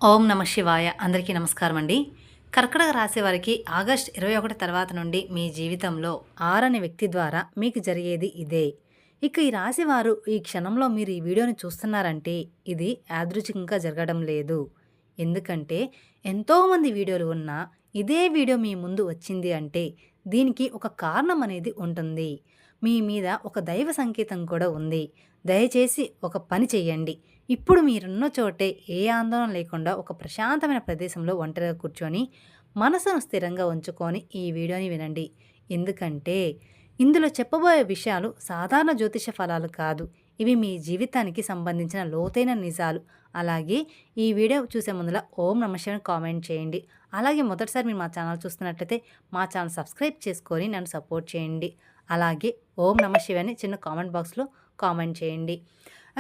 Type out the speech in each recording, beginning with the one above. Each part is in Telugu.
ఓం నమ శివాయ. అందరికీ నమస్కారం అండి. కర్కటక రాశి వారికి ఆగస్ట్ 21 తర్వాత నుండి మీ జీవితంలో 6 అనే వ్యక్తి ద్వారా మీకు జరిగేది ఇదే. ఇక ఈ రాశి వారు ఈ క్షణంలో మీరు ఈ వీడియోని చూస్తున్నారంటే ఇది యాదృచ్ఛికంగా జరగడం లేదు. ఎందుకంటే ఎంతోమంది వీడియోలు ఉన్నా ఇదే వీడియో మీ ముందు వచ్చింది అంటే దీనికి ఒక కారణం అనేది ఉంటుంది. మీ మీద ఒక దైవ సంకేతం కూడా ఉంది. దయచేసి ఒక పని చెయ్యండి. ఇప్పుడు మీరున్న చోటే ఏ ఆందోళన లేకుండా ఒక ప్రశాంతమైన ప్రదేశంలో ఒంటరిగా కూర్చొని మనసును స్థిరంగా ఉంచుకొని ఈ వీడియోని వినండి. ఎందుకంటే ఇందులో చెప్పబోయే విషయాలు సాధారణ జ్యోతిష ఫలాలు కాదు. ఇవి మీ జీవితానికి సంబంధించిన లోతైన నిజాలు. అలాగే ఈ వీడియో చూసే ముందల ఓం నమ శివాయ కామెంట్ చేయండి. అలాగే మొదటిసారి మీరు మా ఛానల్ చూస్తున్నట్లయితే మా ఛానల్ సబ్స్క్రైబ్ చేసుకొని నన్ను సపోర్ట్ చేయండి. అలాగే ఓం నమ శివాయ అని చిన్న కామెంట్ బాక్స్లో కామెంట్ చేయండి.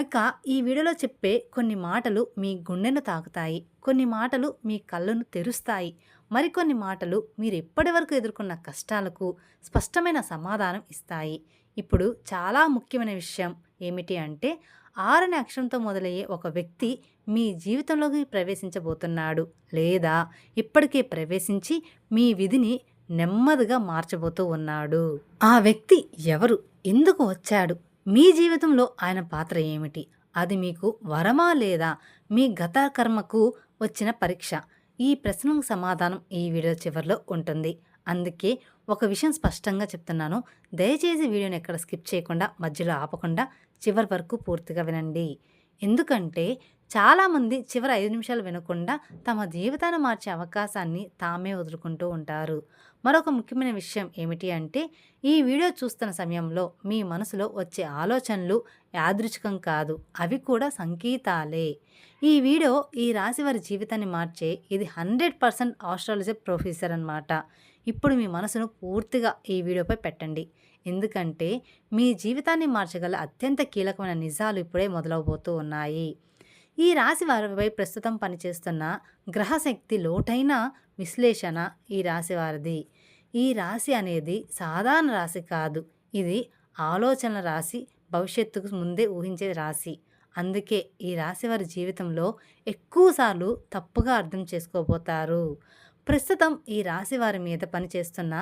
ఇక ఈ వీడియోలో చెప్పే కొన్ని మాటలు మీ గుండెను తాకుతాయి. కొన్ని మాటలు మీ కళ్ళను తెరుస్తాయి. మరికొన్ని మాటలు మీరు ఇప్పటివరకు ఎదుర్కొన్న కష్టాలకు స్పష్టమైన సమాధానం ఇస్తాయి. ఇప్పుడు చాలా ముఖ్యమైన విషయం ఏమిటి అంటే 6 అనే అక్షరంతో మొదలయ్యే ఒక వ్యక్తి మీ జీవితంలోకి ప్రవేశించబోతున్నాడు, లేదా ఇప్పటికే ప్రవేశించి మీ విధిని నెమ్మదిగా మార్చబోతూ ఉన్నాడు. ఆ వ్యక్తి ఎవరు? ఎందుకు వచ్చాడు? మీ జీవితంలో ఆయన పాత్ర ఏమిటి? అది మీకు వరమా లేదా మీ గత కర్మకు వచ్చిన పరీక్ష? ఈ ప్రశ్నలకు సమాధానం ఈ వీడియో చివరిలో ఉంటుంది. అందుకే ఒక విషయం స్పష్టంగా చెప్తున్నాను. దయచేసి వీడియోని ఎక్కడ స్కిప్ చేయకుండా మధ్యలో ఆపకుండా చివరి వరకు పూర్తిగా వినండి. ఎందుకంటే చాలామంది చివరి 5 నిమిషాలు వినకుండా తమ జీవితాన్ని మార్చే అవకాశాన్ని తామే వదులుకుంటూ ఉంటారు. మరొక ముఖ్యమైన విషయం ఏమిటి అంటే ఈ వీడియో చూస్తున్న సమయంలో మీ మనసులో వచ్చే ఆలోచనలు యాదృచ్ఛికం కాదు, అవి కూడా సంకేతాలే. ఈ వీడియో ఈ రాశి వారి జీవితాన్ని మార్చే ఇది 100% ఆస్ట్రాలజీ ప్రొఫెసర్ అన్నమాట. ఇప్పుడు మీ మనసును పూర్తిగా ఈ వీడియోపై పెట్టండి. ఎందుకంటే మీ జీవితాన్ని మార్చగల అత్యంత కీలకమైన నిజాలు ఇప్పుడే మొదలవబోతూ ఉన్నాయి. ఈ రాశి వారిపై ప్రస్తుతం పనిచేస్తున్న గ్రహశక్తి లోటైన విశ్లేషణ ఈ రాశి వారిది. ఈ రాశి అనేది సాధారణ రాశి కాదు. ఇది ఆలోచనల రాశి, భవిష్యత్తుకు ముందే ఊహించే రాశి. అందుకే ఈ రాశి వారి జీవితంలో ఎక్కువసార్లు తప్పుగా అర్థం చేసుకోబోతారు. ప్రస్తుతం ఈ రాశి వారి మీద పనిచేస్తున్న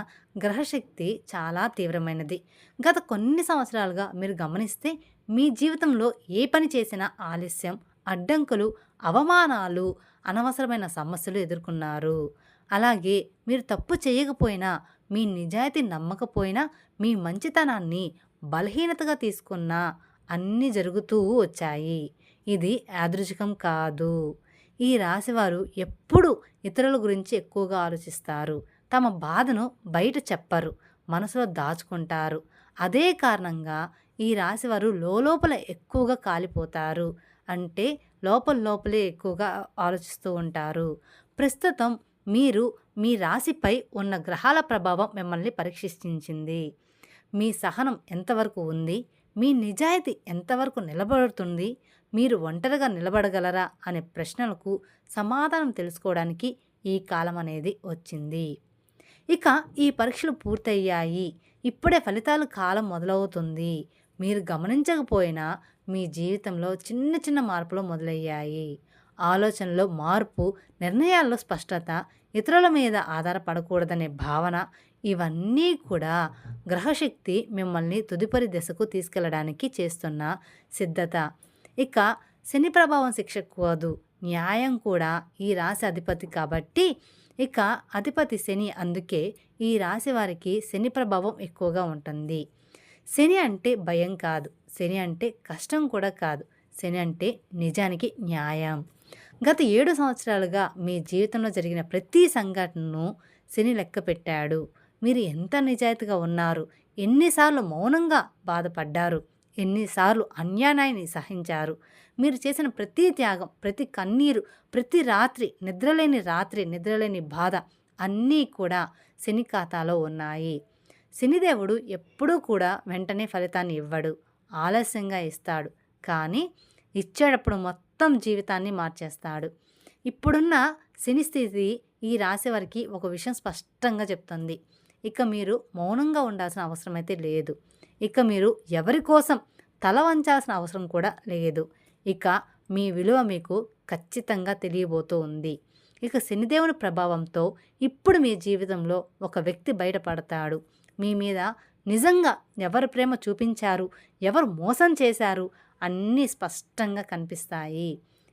గ్రహశక్తి చాలా తీవ్రమైనది. గత కొన్ని సంవత్సరాలుగా మీరు గమనిస్తే మీ జీవితంలో ఏ పని చేసినా ఆలస్యం, అడ్డంకులు, అవమానాలు, అనవసరమైన సమస్యలు ఎదుర్కొన్నారు. అలాగే మీరు తప్పు చేయకపోయినా, మీ నిజాయితీ నమ్మకపోయినా, మీ మంచితనాన్ని బలహీనతగా తీసుకున్నా అన్నీ జరుగుతూ వచ్చాయి. ఇది యాదృచ్ఛికం కాదు. ఈ రాశివారు ఎప్పుడూ ఇతరుల గురించి ఎక్కువగా ఆలోచిస్తారు. తమ బాధను బయట చెప్పరు, మనసులో దాచుకుంటారు. అదే కారణంగా ఈ రాశివారు లోపల ఎక్కువగా కాలిపోతారు. అంటే లోపలే ఎక్కువగా ఆలోచిస్తూ ఉంటారు. ప్రస్తుతం మీరు మీ రాశిపై ఉన్న గ్రహాల ప్రభావం మిమ్మల్ని పరీక్షించింది. మీ సహనం ఎంతవరకు ఉంది? మీ నిజాయితీ ఎంతవరకు నిలబడుతుంది? మీరు ఒంటరిగా నిలబడగలరా అనే ప్రశ్నలకు సమాధానం తెలుసుకోవడానికి ఈ కాలం అనేది వచ్చింది. ఇక ఈ పరీక్షలు పూర్తయ్యాయి. ఇప్పుడే ఫలితాల కాలం మొదలవుతుంది. మీరు గమనించకపోయినా మీ జీవితంలో చిన్న చిన్న మార్పులు మొదలయ్యాయి. ఆలోచనలో మార్పు, నిర్ణయాల్లో స్పష్టత, ఇతరుల మీద ఆధారపడకూడదనే భావన, ఇవన్నీ కూడా గ్రహశక్తి మిమ్మల్ని తుదుపరి దశకు తీసుకెళ్లడానికి చేస్తున్న సిద్ధత. ఇక శని ప్రభావం శిక్షకూడదు, న్యాయం కూడా ఈ రాశి అధిపతి కాబట్టి ఇక అధిపతి శని. అందుకే ఈ రాశి వారికి శని ప్రభావం ఎక్కువగా ఉంటుంది. శని అంటే భయం కాదు, శని అంటే కష్టం కూడా కాదు, శని అంటే నిజానికి న్యాయం. గత 7 సంవత్సరాలుగా మీ జీవితంలో జరిగిన ప్రతి సంఘటనను శని లెక్క పెట్టాడు. మీరు ఎంత నిజాయితీగా ఉన్నారు, ఎన్నిసార్లు మౌనంగా బాధపడ్డారు, ఎన్నిసార్లు అన్యాయాన్ని సహించారు. మీరు చేసిన ప్రతి త్యాగం, ప్రతి కన్నీరు, ప్రతి రాత్రి నిద్రలేని బాధ అన్నీ కూడా శని ఖాతాలో ఉన్నాయి. శనిదేవుడు ఎప్పుడూ కూడా వెంటనే ఫలితాన్ని ఇవ్వడు, ఆలస్యంగా ఇస్తాడు. కానీ ఇచ్చేటప్పుడు మొత్తం జీవితాన్ని మార్చేస్తాడు. ఇప్పుడున్న శని స్థితి ఈ రాశి వారికి ఒక విషయం స్పష్టంగా చెప్తుంది. ఇక మీరు మౌనంగా ఉండాల్సిన అవసరం అయితే లేదు. ఇక మీరు ఎవరి కోసం తల వంచాల్సిన అవసరం కూడా లేదు. ఇక మీ విలువ మీకు ఖచ్చితంగా తెలియబోతూ ఉంది. ఇక శనిదేవుని ప్రభావంతో ఇప్పుడు మీ జీవితంలో ఒక వ్యక్తి బయటపడతాడు. మీ మీద నిజంగా ఎవరు ప్రేమ చూపించారు, ఎవరు మోసం చేశారు అన్నీ స్పష్టంగా కనిపిస్తాయి.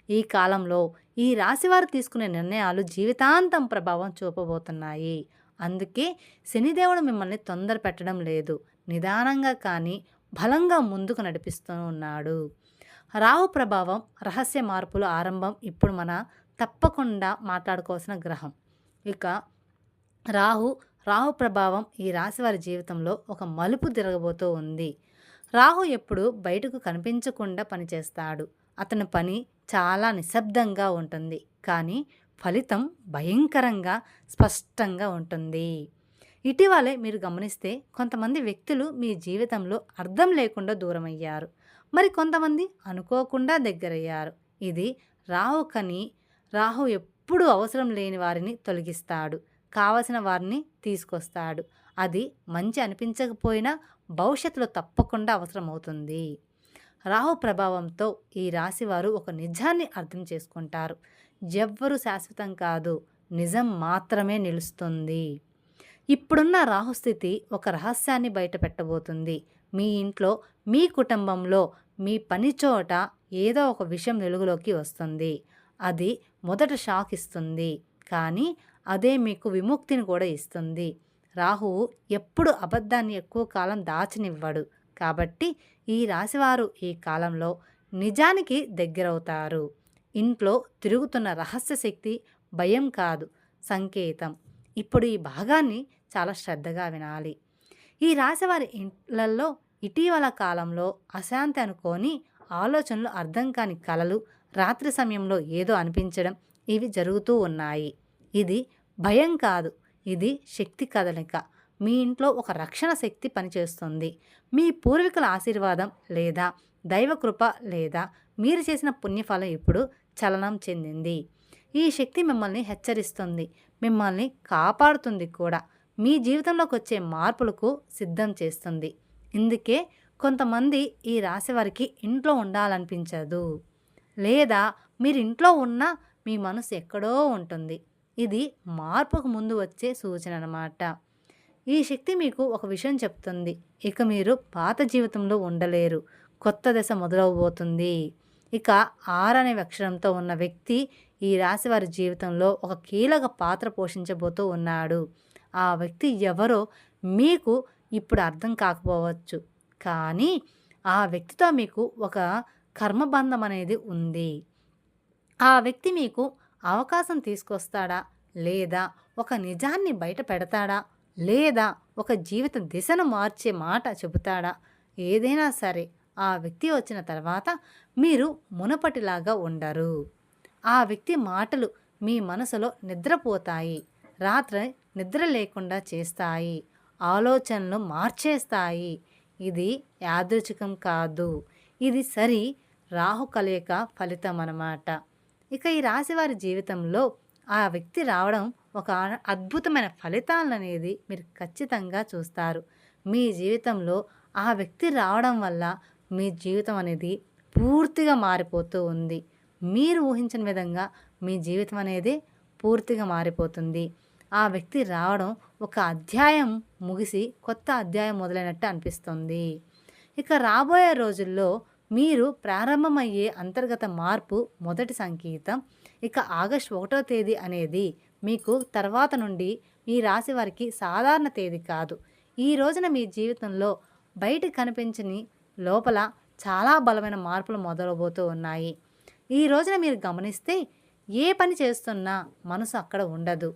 ఈ కాలంలో ఈ రాశివారు తీసుకునే నిర్ణయాలు జీవితాంతం ప్రభావం చూపబోతున్నాయి. అందుకే శనిదేవుడు మిమ్మల్ని తొందర పెట్టడం లేదు. నిదానంగా కానీ బలంగా ముందుకు నడిపిస్తూ ఉన్నాడు. రాహు ప్రభావం, రహస్య మార్పుల ఆరంభం ఇప్పుడు మన తప్పకుండా మాట్లాడుకోవాల్సిన గ్రహం. ఇక రాహు రాహు ప్రభావం ఈ రాశి వారి జీవితంలో ఒక మలుపు తిరగబోతూ ఉంది. రాహు ఎప్పుడు బయటకు కనిపించకుండా పనిచేస్తాడు. అతని పని చాలా నిశ్శబ్దంగా ఉంటుంది, కానీ ఫలితం భయంకరంగా స్పష్టంగా ఉంటుంది. ఇటీవలే మీరు గమనిస్తే కొంతమంది వ్యక్తులు మీ జీవితంలో అర్థం లేకుండా దూరమయ్యారు. మరి కొంతమంది అనుకోకుండా దగ్గరయ్యారు. ఇది రాహు కని. రాహు ఎప్పుడూ అవసరం లేని వారిని తొలగిస్తాడు, కావలసిన వారిని తీసుకొస్తాడు. అది మంచి అనిపించకపోయినా భవిష్యత్తులో తప్పకుండా అవసరమవుతుంది. రాహు ప్రభావంతో ఈ రాశివారు ఒక నిజాన్ని అర్థం చేసుకుంటారు. ఎవ్వరూ శాశ్వతం కాదు, నిజం మాత్రమే నిలుస్తుంది. ఇప్పుడున్న రాహుస్థితి ఒక రహస్యాన్ని బయట పెట్టబోతుంది. మీ ఇంట్లో, మీ కుటుంబంలో, మీ పని చోట ఏదో ఒక విషయం వెలుగులోకి వస్తుంది. అది మొదట షాక్ ఇస్తుంది, కానీ అదే మీకు విముక్తిని కూడా ఇస్తుంది. రాహువు ఎప్పుడు అబద్ధాన్ని ఎక్కువ కాలం దాచనివ్వడు. కాబట్టి ఈ రాశివారు ఈ కాలంలో నిజానికి దగ్గరవుతారు. ఇంట్లో తిరుగుతున్న రహస్య శక్తి భయం కాదు, సంకేతం. ఇప్పుడు ఈ భాగాన్ని చాలా శ్రద్ధగా వినాలి. ఈ రాశివారి ఇంట్లల్లో ఇటీవల కాలంలో అశాంతి అనుకోని ఆలోచనలు, అర్థం కాని కలలు, రాత్రి సమయంలో ఏదో అనిపించడం, ఇవి జరుగుతూ ఉన్నాయి. ఇది భయం కాదు, ఇది శక్తి కదలిక. మీ ఇంట్లో ఒక రక్షణ శక్తి పనిచేస్తుంది. మీ పూర్వీకుల ఆశీర్వాదం లేదా దైవకృప లేదా మీరు చేసిన పుణ్యఫలం ఇప్పుడు చలనం చెందింది. ఈ శక్తి మిమ్మల్ని హెచ్చరిస్తుంది, మిమ్మల్ని కాపాడుతుంది కూడా. మీ జీవితంలోకి వచ్చే మార్పులకు సిద్ధం చేస్తుంది. ఇందుకే కొంతమంది ఈ రాశి వారికి ఇంట్లో ఉండాలనిపించదు, లేదా మీరు ఇంట్లో ఉన్నా మీ మనసు ఎక్కడో ఉంటుంది. ఇది మార్పుకు ముందు వచ్చే సూచన అన్నమాట. ఈ శక్తి మీకు ఒక విషయం చెప్తుంది. ఇక మీరు పాత జీవితంలో ఉండలేరు, కొత్త దశ మొదలవబోతుంది. ఇక 6 అనే అక్షరంతో ఉన్న వ్యక్తి ఈ రాశి వారి జీవితంలో ఒక కీలక పాత్ర పోషించబోతూ ఉన్నాడు. ఆ వ్యక్తి ఎవరో మీకు ఇప్పుడు అర్థం కాకపోవచ్చు, కానీ ఆ వ్యక్తితో మీకు ఒక కర్మబంధం అనేది ఉంది. ఆ వ్యక్తి మీకు అవకాశం తీసుకొస్తాడా, లేదా ఒక నిజాన్ని బయట పెడతాడా, లేదా ఒక జీవిత దిశను మార్చే మాట చెబుతాడా, ఏదైనా సరే ఆ వ్యక్తి వచ్చిన తర్వాత మీరు మునపటిలాగా ఉండరు. ఆ వ్యక్తి మాటలు మీ మనసులో నిద్రపోతాయి, రాత్రి నిద్ర లేకుండా చేస్తాయి, ఆలోచనలు మార్చేస్తాయి. ఇది యాదృచ్ఛికం కాదు, ఇది సరి రాహు కలయిక ఫలితం అన్నమాట. ఇక ఈ రాశివారి జీవితంలో ఆ వ్యక్తి రావడం ఒక అద్భుతమైన ఫలితాలను అనేది మీరు ఖచ్చితంగా చూస్తారు. మీ జీవితంలో ఆ వ్యక్తి రావడం వల్ల మీ జీవితం అనేది పూర్తిగా మారిపోతూ ఉంది. మీరు ఊహించిన విధంగా మీ జీవితం అనేది పూర్తిగా మారిపోతుంది. ఆ వ్యక్తి రావడం ఒక అధ్యాయం ముగిసి కొత్త అధ్యాయం మొదలైనట్టు అనిపిస్తుంది. ఇక రాబోయే రోజుల్లో మీరు ప్రారంభమయ్యే అంతర్గత మార్పు మొదటి సంకేతం. ఇక ఆగస్టు 1వ తేదీ అనేది మీకు తర్వాత నుండి ఈ రాశి వారికి సాధారణ తేదీ కాదు. ఈ రోజున మీ జీవితంలో బయట కనిపించని లోపల చాలా బలమైన మార్పులు మొదలవబోతూ ఉన్నాయి. ఈ రోజున మీరు గమనిస్తే ఏ పని చేస్తున్నా మనసు అక్కడ ఉండదు.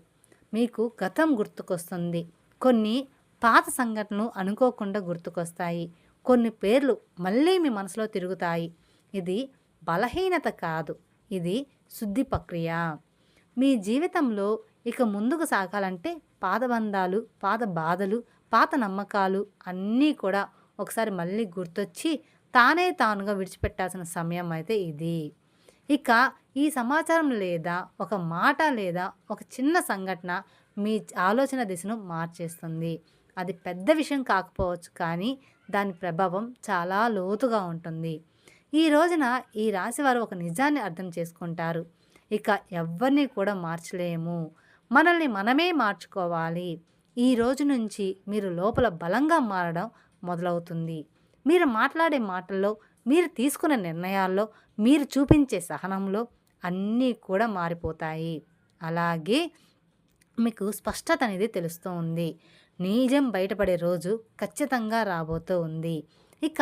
మీకు గతం గుర్తుకొస్తుంది. కొన్ని పాత సంఘటనలు అనుకోకుండా గుర్తుకొస్తాయి. కొన్ని పేర్లు మళ్ళీ మీ మనసులో తిరుగుతాయి. ఇది బలహీనత కాదు, ఇది శుద్ధి ప్రక్రియ. మీ జీవితంలో ఇక ముందుకు సాగాలంటే పాత బంధాలు, పాత బాధలు, పాత నమ్మకాలు అన్నీ కూడా ఒకసారి మళ్ళీ గుర్తొచ్చి తానే తానుగా విడిచిపెట్టాల్సిన సమయం అయితే ఇది. ఇక ఈ సమాచారం లేదా ఒక మాట లేదా ఒక చిన్న సంఘటన మీ ఆలోచన దిశను మార్చేస్తుంది. అది పెద్ద విషయం కాకపోవచ్చు, కానీ దాని ప్రభావం చాలా లోతుగా ఉంటుంది. ఈ రోజున ఈ రాశివారు ఒక నిజాన్ని అర్థం చేసుకుంటారు. ఇక ఎవ్వరిని కూడా మార్చలేము. మనల్ని మనమే మార్చుకోవాలి. ఈ రోజు నుంచి మీరు లోపల బలంగా మారడం మొదలవుతుంది. మీరు మాట్లాడే మాటల్లో, మీరు తీసుకున్న నిర్ణయాల్లో, మీరు చూపించే సహనంలో అన్నీ కూడా మారిపోతాయి. అలాగే మీకు స్పష్టత అనేది తెలుస్తూ ఉంది. నిజం బయటపడే రోజు ఖచ్చితంగా రాబోతూ ఉంది. ఇక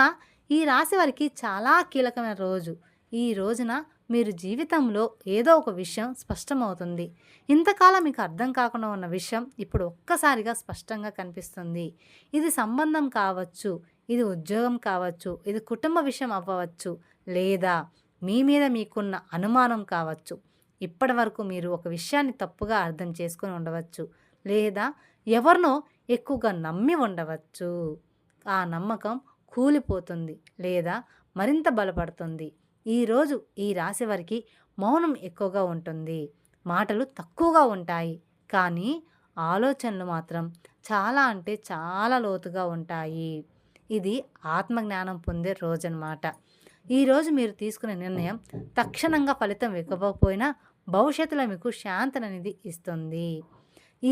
ఈ రాశి వారికి చాలా కీలకమైన రోజు. ఈ రోజున మీరు జీవితంలో ఏదో ఒక విషయం స్పష్టమవుతుంది. ఇంతకాలం మీకు అర్థం కాకుండా ఉన్న విషయం ఇప్పుడు ఒక్కసారిగా స్పష్టంగా కనిపిస్తుంది. ఇది సంబంధం కావచ్చు, ఇది ఉద్యోగం కావచ్చు, ఇది కుటుంబ విషయం అవ్వవచ్చు, లేదా మీ మీద మీకున్న అనుమానం కావచ్చు. ఇప్పటి వరకు మీరు ఒక విషయాన్ని తప్పుగా అర్థం చేసుకొని ఉండవచ్చు, లేదా ఎవరినో ఎక్కువగా నమ్మి ఉండవచ్చు. ఆ నమ్మకం కూలిపోతుంది, లేదా మరింత బలపడుతుంది. ఈరోజు ఈ రాశి వారికి మౌనం ఎక్కువగా ఉంటుంది. మాటలు తక్కువగా ఉంటాయి, కానీ ఆలోచనలు మాత్రం చాలా అంటే చాలా లోతుగా ఉంటాయి. ఇది ఆత్మజ్ఞానం పొందే రోజన్నమాట. ఈరోజు మీరు తీసుకునే నిర్ణయం తక్షణంగా ఫలితం ఇవ్వకపోయినా భవిష్యత్తులో మీకు శాంతననేది ఇస్తుంది.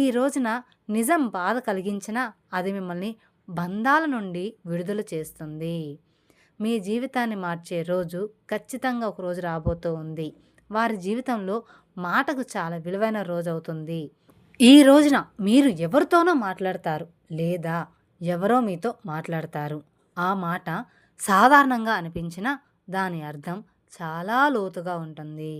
ఈ రోజున నిజం బాధ కలిగించినా అది మిమ్మల్ని బంధాల నుండి విడుదల చేస్తుంది. మీ జీవితాన్ని మార్చే రోజు ఖచ్చితంగా ఒక రోజు రాబోతూ ఉంది. వారి జీవితంలో మాటకు చాలా విలువైన రోజు అవుతుంది. ఈ రోజున మీరు ఎవరితోనో మాట్లాడతారు, లేదా ఎవరో మీతో మాట్లాడతారు. ఆ మాట సాధారణంగా అనిపించినా దాని అర్థం చాలా లోతుగా ఉంటుంది.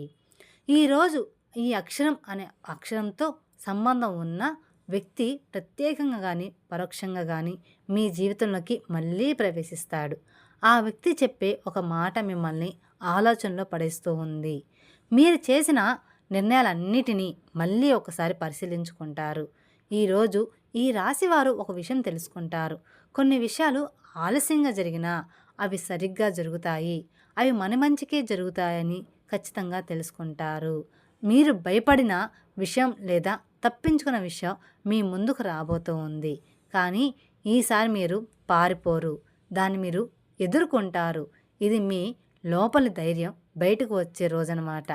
ఈరోజు ఈ అక్షరం అనే అక్షరంతో సంబంధం ఉన్న వ్యక్తి ప్రత్యేకంగా కానీ పరోక్షంగా కానీ మీ జీవితంలోకి మళ్ళీ ప్రవేశిస్తాడు. ఆ వ్యక్తి చెప్పే ఒక మాట మిమ్మల్ని ఆలోచనలో పడేస్తూ ఉంది. మీరు చేసిన నిర్ణయాలన్నిటినీ మళ్ళీ ఒకసారి పరిశీలించుకుంటారు. ఈరోజు ఈ రాశివారు ఒక విషయం తెలుసుకుంటారు. కొన్ని విషయాలు ఆలస్యంగా జరిగినా అవి సరిగ్గా జరుగుతాయి, అవి మన మంచికే జరుగుతాయని ఖచ్చితంగా తెలుసుకుంటారు. మీరు భయపడిన విషయం లేదా తప్పించుకున్న విషయం మీ ముందుకు రాబోతూ ఉంది, కానీ ఈసారి మీరు పారిపోరు, దాన్ని మీరు ఎదుర్కొంటారు. ఇది మీ లోపలి ధైర్యం బయటకు వచ్చే రోజనమాట.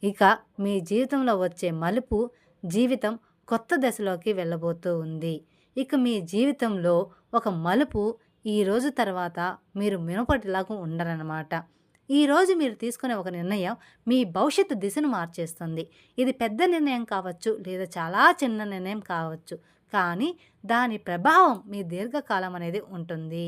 ఇక మీ జీవితంలో వచ్చే మలుపు జీవితం కొత్త దశలోకి వెళ్ళబోతూ ఉంది. ఇక మీ జీవితంలో ఒక మలుపు ఈ రోజు తర్వాత మీరు మునుపటిలాగా ఉండరన్నమాట. ఈరోజు మీరు తీసుకునే ఒక నిర్ణయం మీ భవిష్యత్తు దిశను మార్చేస్తుంది. ఇది పెద్ద నిర్ణయం కావచ్చు, లేదా చాలా చిన్న నిర్ణయం కావచ్చు, కానీ దాని ప్రభావం మీ దీర్ఘకాలం అనేది ఉంటుంది.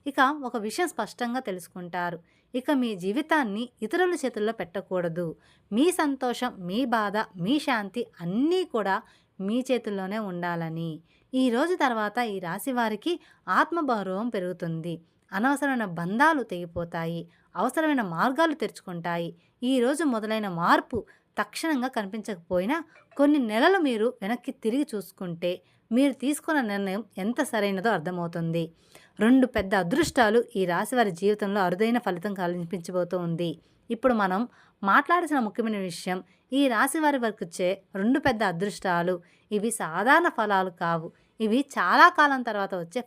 ఇక ఒక విషయం స్పష్టంగా తెలుసుకుంటారు. ఇక మీ జీవితాన్ని ఇతరుల చేతుల్లో పెట్టకూడదు. మీ సంతోషం, మీ బాధ, మీ శాంతి అన్నీ కూడా మీ చేతుల్లోనే ఉండాలని. ఈ రోజు తర్వాత ఈ రాశి వారికి ఆత్మగౌరవం పెరుగుతుంది. అనవసరమైన బంధాలు తెగిపోతాయి, అవసరమైన మార్గాలు తెరుచుకుంటాయి. ఈరోజు మొదలైన మార్పు తక్షణంగా కనిపించకపోయినా కొన్ని నెలలు మీరు వెనక్కి తిరిగి చూసుకుంటే మీరు తీసుకున్న నిర్ణయం ఎంత సరైనదో అర్థమవుతుంది. 2 పెద్ద అదృష్టాలు ఈ రాశివారి జీవితంలో అరుదైన ఫలితం కల్పించబోతూ ఉంది. ఇప్పుడు మనం మాట్లాడాల్సిన ముఖ్యమైన విషయం, ఈ రాశివారి వరకు వచ్చే 2 పెద్ద అదృష్టాలు. ఇవి సాధారణ ఫలాలు కావు, ఇవి చాలా కాలం తర్వాత వచ్చే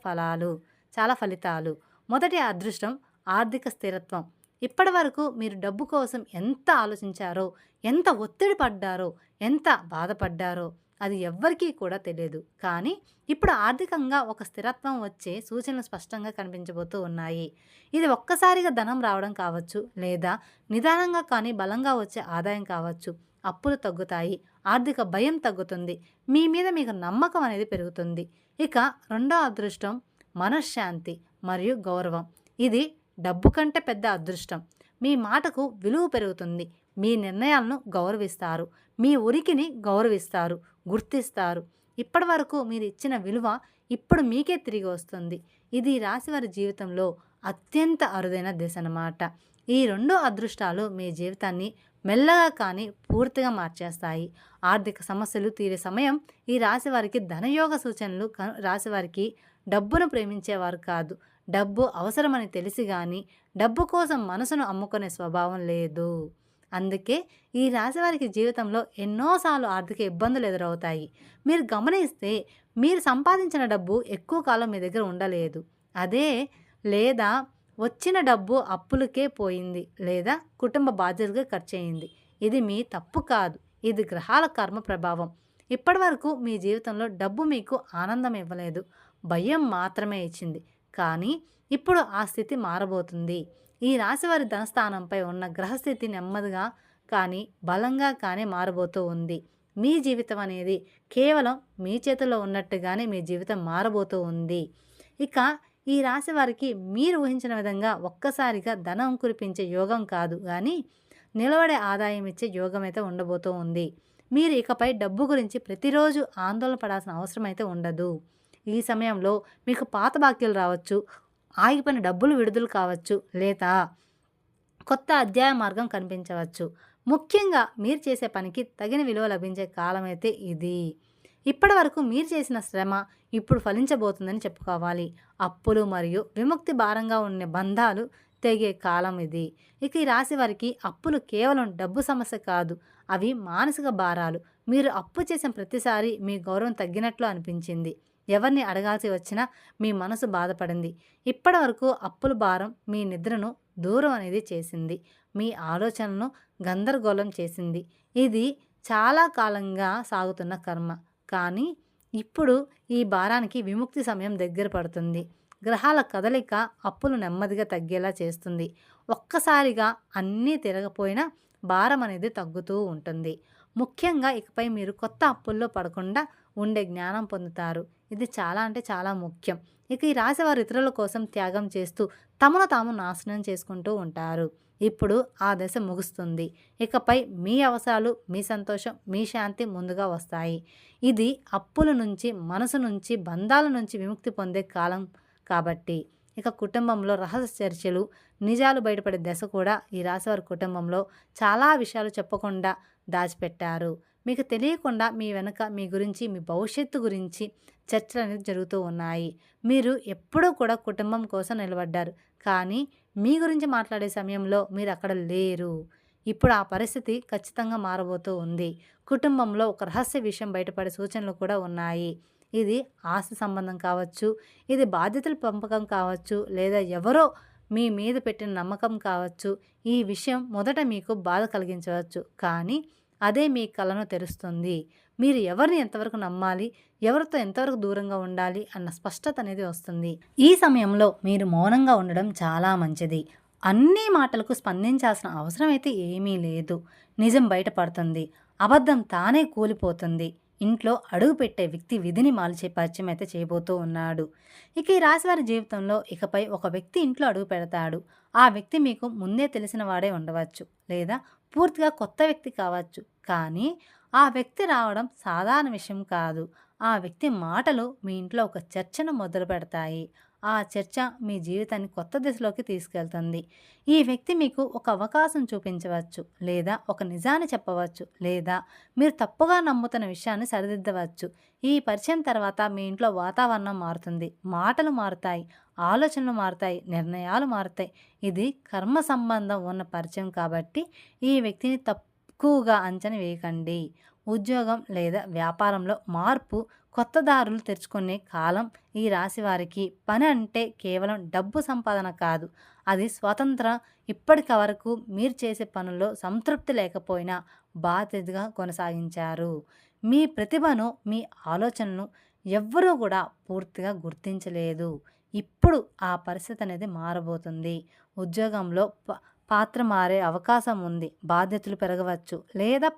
చాలా ఫలితాలు. మొదటి అదృష్టం ఆర్థిక స్థిరత్వం. ఇప్పటి వరకు మీరు డబ్బు కోసం ఎంత ఆలోచించారో, ఎంత ఒత్తిడి పడ్డారో, ఎంత బాధపడ్డారో అది ఎవ్వరికీ కూడా తెలియదు. కానీ ఇప్పుడు ఆర్థికంగా ఒక స్థిరత్వం వచ్చే సూచనలు స్పష్టంగా కనిపించబోతూ ఉన్నాయి. ఇది ఒక్కసారిగా ధనం రావడం కావచ్చు, లేదా నిదానంగా కానీ బలంగా వచ్చే ఆదాయం కావచ్చు. అప్పులు తగ్గుతాయి, ఆర్థిక భయం తగ్గుతుంది, మీ మీద మీకు నమ్మకం అనేది పెరుగుతుంది. ఇక రెండో అదృష్టం మనశ్శాంతి మరియు గౌరవం. ఇది డబ్బు కంటే పెద్ద అదృష్టం. మీ మాటకు విలువ పెరుగుతుంది, మీ నిర్ణయాలను గౌరవిస్తారు, మీ ఉనికిని గౌరవిస్తారు, గుర్తిస్తారు. ఇప్పటి వరకు మీరు ఇచ్చిన విలువ ఇప్పుడు మీకే తిరిగి వస్తుంది. ఇది రాశివారి జీవితంలో అత్యంత అరుదైన దశ అన్నమాట. ఈ 2 అదృష్టాలు మీ జీవితాన్ని మెల్లగా కానీ పూర్తిగా మార్చేస్తాయి. ఆర్థిక సమస్యలు తీరే సమయం ఈ రాశివారికి ధనయోగ సూచనలు. రాశివారికి డబ్బును ప్రేమించేవారు కాదు, డబ్బు అవసరమని తెలిసి కానీ డబ్బు కోసం మనసును అమ్ముకునే స్వభావం లేదు. అందుకే ఈ రాశివారికి జీవితంలో ఎన్నోసార్లు ఆర్థిక ఇబ్బందులు ఎదురవుతాయి. మీరు గమనిస్తే మీరు సంపాదించిన డబ్బు ఎక్కువ కాలం మీ దగ్గర ఉండలేదు, అదే లేదా వచ్చిన డబ్బు అప్పులకే పోయింది లేదా కుటుంబ బాధ్యతగా ఖర్చయింది. ఇది మీ తప్పు కాదు. ఇది గ్రహాల కర్మ ప్రభావం. ఇప్పటివరకు మీ జీవితంలో డబ్బు మీకు ఆనందం ఇవ్వలేదు. భయం మాత్రమే ఇచ్చింది. కానీ ఇప్పుడు ఆ స్థితి మారబోతుంది. ఈ రాశివారి ధనస్థానంపై ఉన్న గ్రహస్థితి నెమ్మదిగా కానీ బలంగా కానీ మారబోతూ ఉంది. మీ జీవితం అనేది కేవలం మీ చేతుల్లో ఉన్నట్టుగానే మీ జీవితం మారబోతూ ఉంది. ఇక ఈ రాశి వారికి మీరు ఊహించిన విధంగా ఒక్కసారిగా ధనం కురిపించే యోగం కాదు కానీ నిలబడే ఆదాయం ఇచ్చే యోగం అయితే ఉండబోతూ ఉంది. మీరు ఇకపై డబ్బు గురించి ప్రతిరోజు ఆందోళన పడాల్సిన అవసరం అయితే ఉండదు. ఈ సమయంలో మీకు పాత బాకీలు రావచ్చు, ఆగిపోయిన డబ్బులు విడుదల కావచ్చు, లేదా కొత్త అధ్యాయ మార్గం కనిపించవచ్చు. ముఖ్యంగా మీరు చేసే పనికి తగిన విలువ లభించే కాలం అయితే ఇది. ఇప్పటి వరకు మీరు చేసిన శ్రమ ఇప్పుడు ఫలించబోతుందని చెప్పుకోవాలి. అప్పులు మరియు విముక్తి భారంగా ఉన్న బంధాలు తెగే కాలం ఇది. ఇక ఈ రాశి వారికి అప్పులు కేవలం డబ్బు సమస్య కాదు, అవి మానసిక భారాలు. మీరు అప్పు చేసిన ప్రతిసారి మీ గౌరవం తగ్గినట్లు అనిపించింది. ఎవరిని అడగాల్సి వచ్చినా మీ మనసు బాధపడింది. ఇప్పటి వరకు అప్పుల భారం మీ నిద్రను దూరం అనేది చేసింది. మీ ఆలోచనలను గందరగోళం చేసింది. ఇది చాలా కాలంగా సాగుతున్న కర్మ. కానీ ఇప్పుడు ఈ భారానికి విముక్తి సమయం దగ్గర పడుతుంది. గ్రహాల కదలిక అప్పులు నెమ్మదిగా తగ్గేలా చేస్తుంది. ఒక్కసారిగా అన్నీ తిరగపోయినా భారం అనేది తగ్గుతూ ఉంటుంది. ముఖ్యంగా ఇకపై మీరు కొత్త అప్పుల్లో పడకుండా ఉండే జ్ఞానం పొందుతారు. ఇది చాలా అంటే చాలా ముఖ్యం. ఇక ఈ రాశి వారు ఇతరుల కోసం త్యాగం చేస్తూ తమను తాము నాశనం చేసుకుంటూ ఉంటారు. ఇప్పుడు ఆ దశ ముగుస్తుంది. ఇకపై మీ అవసరాలు, మీ సంతోషం, మీ శాంతి ముందుగా వస్తాయి. ఇది అప్పుల నుంచి, మనసు నుంచి, బంధాల నుంచి విముక్తి పొందే కాలం కాబట్టి. ఇక కుటుంబంలో రహస్య చర్చలు, నిజాలు బయటపడే దశ కూడా ఈ రాశివారి కుటుంబంలో చాలా విషయాలు చెప్పకుండా దాచిపెట్టారు. మీకు తెలియకుండా మీ వెనక మీ గురించి, మీ భవిష్యత్తు గురించి చర్చలు అనేది జరుగుతూ ఉన్నాయి. మీరు ఎప్పుడూ కూడా కుటుంబం కోసం నిలబడ్డారు. కానీ మీ గురించి మాట్లాడే సమయంలో మీరు అక్కడ లేరు. ఇప్పుడు ఆ పరిస్థితి ఖచ్చితంగా మారబోతూ ఉంది. కుటుంబంలో ఒక రహస్య విషయం బయటపడే సూచనలు కూడా ఉన్నాయి. ఇది ఆస్తి సంబంధం కావచ్చు, ఇది బాధ్యతల పంపకం కావచ్చు, లేదా ఎవరో మీ మీద పెట్టిన నమ్మకం కావచ్చు. ఈ విషయం మొదట మీకు బాధ కలిగించవచ్చు, కానీ అదే మీ కలను తెరుస్తుంది. మీరు ఎవరిని ఎంతవరకు నమ్మాలి, ఎవరితో ఎంతవరకు దూరంగా ఉండాలి అన్న స్పష్టత అనేది వస్తుంది. ఈ సమయంలో మీరు మౌనంగా ఉండడం చాలా మంచిది. అన్ని మాటలకు స్పందించాల్సిన అవసరం అయితే ఏమీ లేదు. నిజం బయటపడుతుంది, అబద్ధం తానే కూలిపోతుంది. ఇంట్లో అడుగు పెట్టే వ్యక్తి విధిని మాల్చే పరిచయం అయితే చేయబోతూ ఉన్నాడు. ఇక ఈ రాశివారి జీవితంలో ఇకపై ఒక వ్యక్తి ఇంట్లో అడుగు పెడతాడు. ఆ వ్యక్తి మీకు ముందే తెలిసిన వాడే ఉండవచ్చు, లేదా పూర్తిగా కొత్త వ్యక్తి కావచ్చు. కానీ ఆ వ్యక్తి రావడం సాధారణ విషయం కాదు. ఆ వ్యక్తి మాటలు మీ ఇంట్లో ఒక చర్చను మొదలు పెడతాయి. ఆ చర్చ మీ జీవితాన్ని కొత్త దిశలోకి తీసుకెళ్తుంది. ఈ వ్యక్తి మీకు ఒక అవకాశం చూపించవచ్చు, లేదా ఒక నిజాన్ని చెప్పవచ్చు, లేదా మీరు తప్పుగా నమ్ముతున్న విషయాన్ని సరిదిద్దవచ్చు. ఈ పరిచయం తర్వాత మీ ఇంట్లో వాతావరణం మారుతుంది, మాటలు మారుతాయి, ఆలోచనలు మారుతాయి, నిర్ణయాలు మారుతాయి. ఇది కర్మ సంబంధం ఉన్న పరిచయం కాబట్టి ఈ వ్యక్తిని తక్కువగా అంచనా వేయకండి. ఉద్యోగం లేదా వ్యాపారంలో మార్పు, కొత్త దారులు తెరుచుకునే కాలం ఈ రాశి వారికి. పని అంటే కేవలం డబ్బు సంపాదన కాదు, అది స్వతంత్రం. ఇప్పటికి వరకు మీరు చేసే పనుల్లో సంతృప్తి లేకపోయినా బాధ్యతగా కొనసాగించారు. మీ ప్రతిభను, మీ ఆలోచనను ఎవ్వరూ కూడా పూర్తిగా గుర్తించలేదు. ఇప్పుడు ఆ పరిస్థితి అనేది మారబోతుంది. ఉద్యోగంలో పాత్ర మారే అవకాశం ఉంది, బాధ్యతలు పెరగవచ్చు, లేదా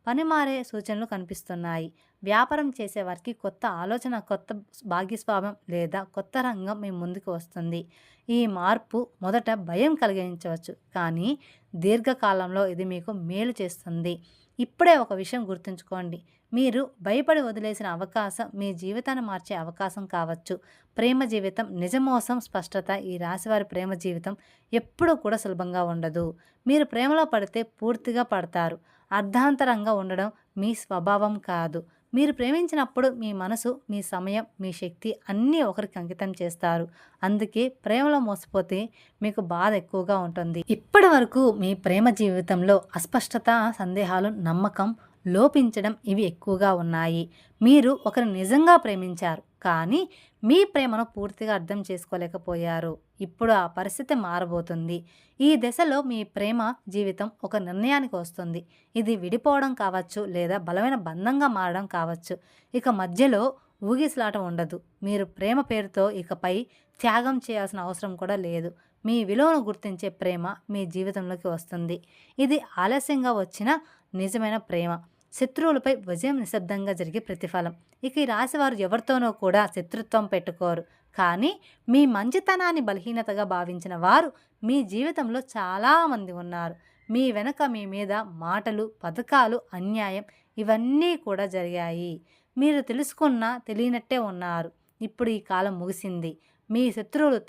పని మారే సూచనలు కనిపిస్తున్నాయి. వ్యాపారం చేసేవారికి కొత్త ఆలోచన, కొత్త భాగస్వామ్యం లేదా కొత్త రంగం మీ ముందుకు వస్తుంది. ఈ మార్పు మొదట భయం కలిగించవచ్చు, కానీ దీర్ఘకాలంలో ఇది మీకు మేలు చేస్తుంది. ఇప్పుడే ఒక విషయం గుర్తుంచుకోండి, మీరు భయపడి వదిలేసిన అవకాశం మీ జీవితాన్ని మార్చే అవకాశం కావచ్చు. ప్రేమ జీవితం నిజమోసం స్పష్టత. ఈ రాశివారి ప్రేమ జీవితం ఎప్పుడూ కూడా సులభంగా ఉండదు. మీరు ప్రేమలో పడితే పూర్తిగా పడతారు. అర్ధాంతరంగా ఉండడం మీ స్వభావం కాదు. మీరు ప్రేమించినప్పుడు మీ మనసు, మీ సమయం, మీ శక్తి అన్నీ ఒకరికి అంకితం చేస్తారు. అందుకే ప్రేమలో మోసపోతే మీకు బాధ ఎక్కువగా ఉంటుంది. ఇప్పటి వరకు మీ ప్రేమ జీవితంలో అస్పష్టత, సందేహాలు, నమ్మకం లోపించడం ఇవి ఎక్కువగా ఉన్నాయి. మీరు ఒకరిని నిజంగా ప్రేమించారు, కానీ మీ ప్రేమను పూర్తిగా అర్థం చేసుకోలేకపోయారు. ఇప్పుడు ఆ పరిస్థితి మారబోతుంది. ఈ దశలో మీ ప్రేమ జీవితం ఒక నిర్ణయానికి వస్తుంది. ఇది విడిపోవడం కావచ్చు, లేదా బలమైన బంధంగా మారడం కావచ్చు. ఇక మధ్యలో ఊగిసలాట ఉండదు. మీరు ప్రేమ పేరుతో ఇకపై త్యాగం చేయాల్సిన అవసరం కూడా లేదు. మీ విలువను గుర్తించే ప్రేమ మీ జీవితంలోకి వస్తుంది. ఇది ఆలస్యంగా వచ్చిన నిజమైన ప్రేమ. శత్రువులపై విజయం నిశ్శబ్దంగా జరిగే ప్రతిఫలం. ఇక ఈ రాశివారు ఎవరితోనో కూడా శత్రుత్వం పెట్టుకోరు. కానీ మీ మంచితనాన్ని బలహీనతగా భావించిన వారు మీ జీవితంలో చాలామంది ఉన్నారు. మీ వెనక మీ మీద మాటలు, పథకాలు, అన్యాయం ఇవన్నీ కూడా జరిగాయి. మీరు తెలుసుకున్నా తెలియనట్టే ఉన్నారు. ఇప్పుడు ఈ కాలం ముగిసింది. మీ శత్రువులు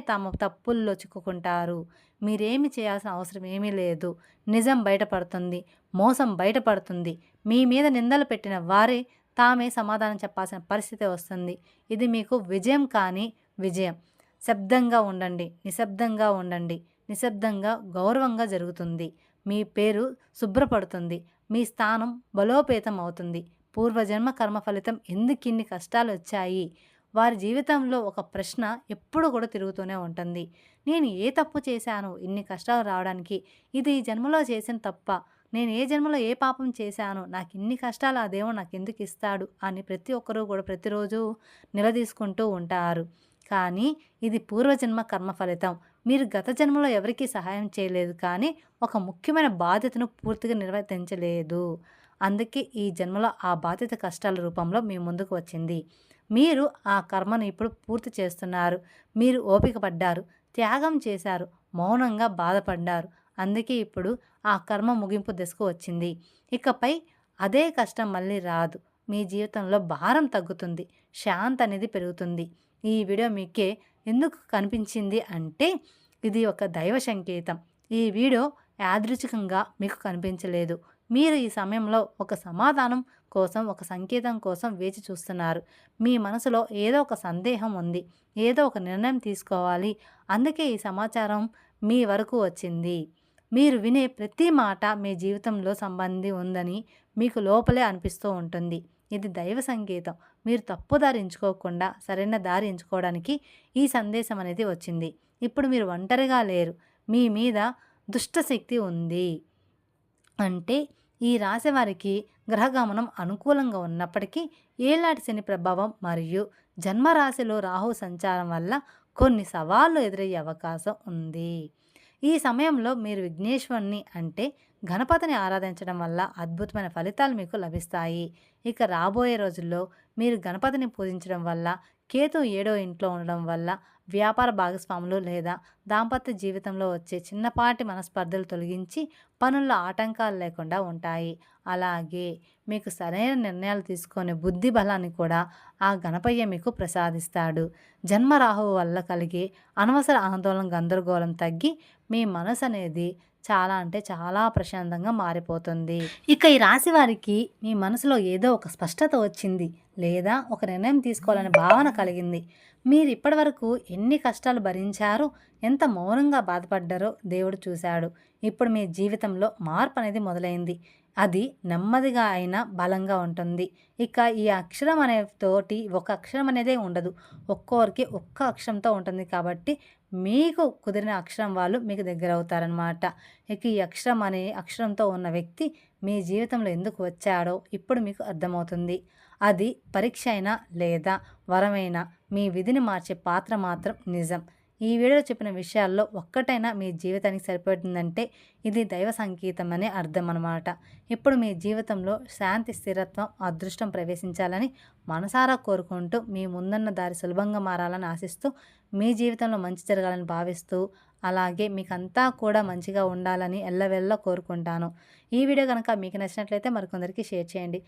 తమ తప్పుల్లో చిక్కుకుంటారు. మీరేమి చేయాల్సిన అవసరం ఏమీ లేదు. నిజం బయటపడుతుంది. మోసం బయటపడుతుంది. మీ మీద నిందలు పెట్టిన వారే తామే సమాధానం చెప్పాల్సిన పరిస్థితి వస్తుంది. ఇది మీకు విజయం కాని విజయం. శబ్దంగా ఉండండి, నిశ్శబ్దంగా ఉండండి. నిశ్శబ్దంగా గౌరవంగా జరుగుతుంది. మీ పేరు శుభ్రపడుతుంది. మీ స్థానం బలోపేతం అవుతుంది. పూర్వజన్మ కర్మ ఫలితం ఎందుకిన్ని కష్టాలు వచ్చాయి? వారి జీవితంలో ఒక ప్రశ్న ఎప్పుడు కూడా తిరుగుతూనే ఉంటుంది. నేను ఏ తప్పు చేశాను ఇన్ని కష్టాలు రావడానికి? ఇది ఈ జన్మలో చేసిన తప్ప? నేను ఏ జన్మలో ఏ పాపం చేశాను? నాకు ఇన్ని కష్టాలు ఆ దేవుడు నాకు ఎందుకు ఇస్తాడు అని ప్రతి ఒక్కరూ కూడా ప్రతిరోజు నిలదీసుకుంటూ ఉంటారు. కానీ ఇది పూర్వజన్మ కర్మ ఫలితం. మీరు గత జన్మలో ఎవరికీ సహాయం చేయలేదు, కానీ ఒక ముఖ్యమైన బాధ్యతను పూర్తిగా నిర్వర్తించలేదు. అందుకే ఈ జన్మలో ఆ బాధ్యత కష్టాల రూపంలో మీ ముందుకు వచ్చింది. మీరు ఆ కర్మను ఇప్పుడు పూర్తి చేస్తున్నారు. మీరు ఓపిక పడ్డారు, త్యాగం చేశారు, మౌనంగా బాధపడ్డారు. అందుకే ఇప్పుడు ఆ కర్మ ముగింపు దశకు వచ్చింది. ఇకపై అదే కష్టం మళ్ళీ రాదు. మీ జీవితంలో భారం తగ్గుతుంది. శాంతి అనేది పెరుగుతుంది. ఈ వీడియో మీకే ఎందుకు కనిపించింది అంటే ఇది ఒక దైవ సంకేతం. ఈ వీడియో యాదృచ్ఛికంగా మీకు కనిపించలేదు. మీరు ఈ సమయంలో ఒక సమాధానం కోసం, ఒక సంకేతం కోసం వేచి చూస్తున్నారు. మీ మనసులో ఏదో ఒక సందేహం ఉంది. ఏదో ఒక నిర్ణయం తీసుకోవాలి. అందుకే ఈ సమాచారం మీ వరకు వచ్చింది. మీరు వినే ప్రతి మాట మీ జీవితంలో సంబంధి ఉందని మీకు లోపలే అనిపిస్తూ ఉంటుంది. ఇది దైవ సంకేతం. మీరు తప్పు దారి ఎంచుకోకుండా సరైన దారి ఎంచుకోవడానికి ఈ సందేశం అనేది వచ్చింది. ఇప్పుడు మీరు ఒంటరిగా లేరు. మీ మీద దుష్టశక్తి ఉంది. అంటే ఈ రాశి వారికి గ్రహగమనం అనుకూలంగా ఉన్నప్పటికీ ఏలాటి శని ప్రభావం మరియు జన్మరాశిలో రాహు సంచారం వల్ల కొన్ని సవాళ్లు ఎదురయ్యే అవకాశం ఉంది. ఈ సమయంలో మీరు విఘ్నేశ్వరుని అంటే గణపతిని ఆరాధించడం వల్ల అద్భుతమైన ఫలితాలు మీకు లభిస్తాయి. ఇక రాబోయే రోజుల్లో మీరు గణపతిని పూజించడం వల్ల, కేతు 7వ ఇంట్లో ఉండడం వల్ల వ్యాపార భాగస్వాములు లేదా దాంపత్య జీవితంలో వచ్చే చిన్నపాటి మనస్పర్ధలు తొలగించి పనుల్లో ఆటంకాలు లేకుండా ఉంటాయి. అలాగే మీకు సరైన నిర్ణయాలు తీసుకునే బుద్ధి బలాన్ని కూడా ఆ గణపయ్య మీకు ప్రసాదిస్తాడు. జన్మరాహువు వల్ల కలిగే అనవసర ఆందోళన, గందరగోళం తగ్గి మీ మనసు అనేది చాలా అంటే చాలా ప్రశాంతంగా మారిపోతుంది. ఇక ఈ రాశి వారికి మీ మనసులో ఏదో ఒక స్పష్టత వచ్చింది, లేదా ఒక నిర్ణయం తీసుకోవాలనే భావన కలిగింది. మీరు ఇప్పటివరకు ఎన్ని కష్టాలు భరించారో, ఎంత మౌనంగా బాధపడ్డారో దేవుడు చూశాడు. ఇప్పుడు మీ జీవితంలో మార్పు అనేది మొదలైంది. అది నెమ్మదిగా అయినా బలంగా ఉంటుంది. ఇక ఈ అక్షరం అనే తోటి ఒక అక్షరం అనేదే ఉండదు. ఒక్కొక్కరికి ఒక్క అక్షరంతో ఉంటుంది. కాబట్టి మీకు కుదిరిన అక్షరం వాళ్ళు మీకు దగ్గర అవుతారనమాట. ఇక ఈ అక్షరం అనే అక్షరంతో ఉన్న వ్యక్తి మీ జీవితంలో ఎందుకు వచ్చాడో ఇప్పుడు మీకు అర్థమవుతుంది. అది పరీక్ష అయినా లేదా వరమైనా మీ విధిని మార్చే పాత్ర మాత్రం నిజం. ఈ వీడియోలో చెప్పిన విషయాల్లో ఒక్కటైనా మీ జీవితానికి సరిపడుతుందంటే ఇది దైవ సంకేతం అనే అర్థం అన్నమాట. ఇప్పుడు మీ జీవితంలో శాంతి, స్థిరత్వం, అదృష్టం ప్రవేశించాలని మనసారా కోరుకుంటూ మీ ముందున్న దారి సులభంగా మారాలని ఆశిస్తూ, మీ జీవితంలో మంచి జరగాలని భావిస్తూ, అలాగే మీకంతా కూడా మంచిగా ఉండాలని ఎల్లవెల్లా కోరుకుంటాను. ఈ వీడియో కనుక మీకు నచ్చినట్లయితే మరికొందరికి షేర్ చేయండి.